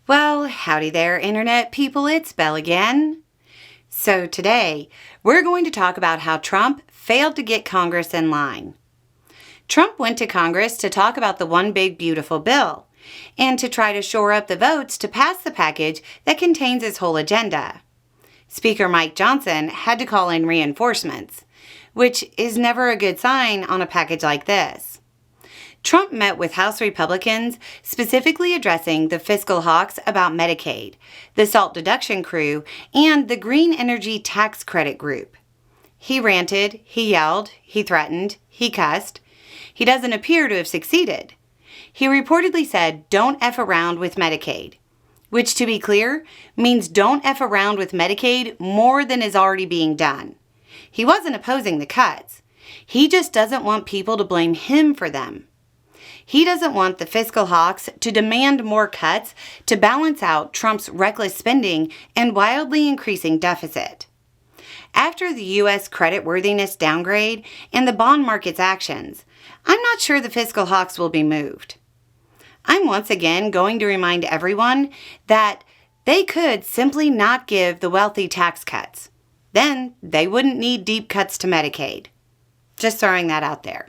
Well, howdy there, Internet people, it's Belle again. So today, we're going to talk about how Trump failed to get Congress in line. Trump went to Congress to talk about the One Big Beautiful Bill and to try to shore up the votes to pass the package that contains his whole agenda. Speaker Mike Johnson had to call in reinforcements, which is never a good sign on a package like this. Trump met with House Republicans, specifically addressing the fiscal hawks about Medicaid, the SALT deduction crew, and the green energy tax credit group. He ranted, he yelled, he threatened, he cussed. He doesn't appear to have succeeded. He reportedly said, "Don't F around with Medicaid," which, to be clear, means don't F around with Medicaid more than is already being done. He wasn't opposing the cuts. He just doesn't want people to blame him for them. He doesn't want the fiscal hawks to demand more cuts to balance out Trump's reckless spending and wildly increasing deficit. After the U.S. creditworthiness downgrade and the bond market's actions, I'm not sure the fiscal hawks will be moved. I'm once again going to remind everyone that they could simply not give the wealthy tax cuts. Then they wouldn't need deep cuts to Medicaid. Just throwing that out there.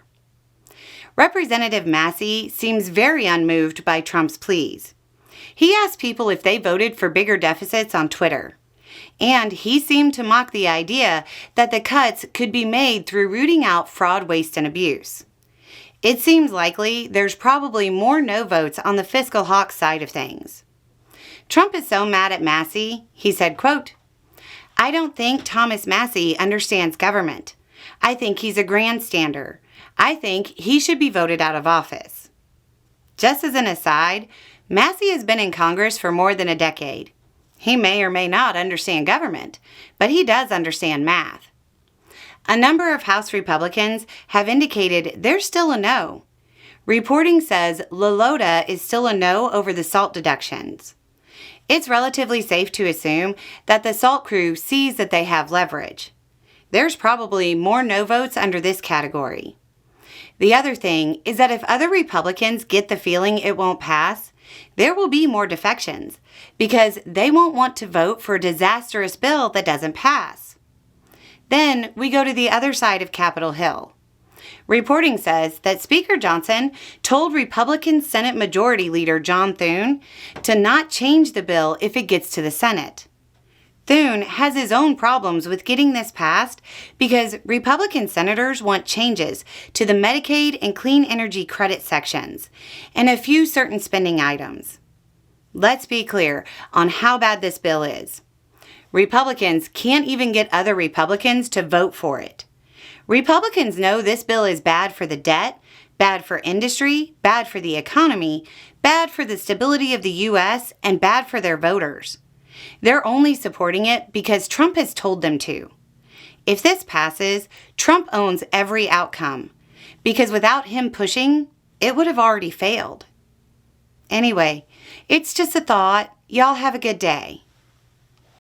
Representative Massey seems very unmoved by Trump's pleas. He asked people if they voted for bigger deficits on Twitter. And he seemed to mock the idea that the cuts could be made through rooting out fraud, waste, and abuse. It seems likely there's probably more no votes on the fiscal hawk side of things. Trump is so mad at Massey, he said, quote, "I don't think Thomas Massey understands government. I think he's a grandstander. I think he should be voted out of office." Just as an aside, Massey has been in Congress for more than a decade. He may or may not understand government, but he does understand math. A number of House Republicans have indicated they're still a no. Reporting says LaLota is still a no over the SALT deductions. It's relatively safe to assume that the SALT crew sees that they have leverage. There's probably more no votes under this category. The other thing is that if other Republicans get the feeling it won't pass, there will be more defections because they won't want to vote for a disastrous bill that doesn't pass. Then we go to the other side of Capitol Hill. Reporting says that Speaker Johnson told Republican Senate Majority Leader John Thune to not change the bill if it gets to the Senate. Thune has his own problems with getting this passed because Republican senators want changes to the Medicaid and clean energy credit sections and a few certain spending items. Let's be clear on how bad this bill is. Republicans can't even get other Republicans to vote for it. Republicans know this bill is bad for the debt, bad for industry, bad for the economy, bad for the stability of the U.S., and bad for their voters. They're only supporting it because Trump has told them to. If this passes, Trump owns every outcome, because without him pushing, it would have already failed. Anyway, it's just a thought. Y'all have a good day.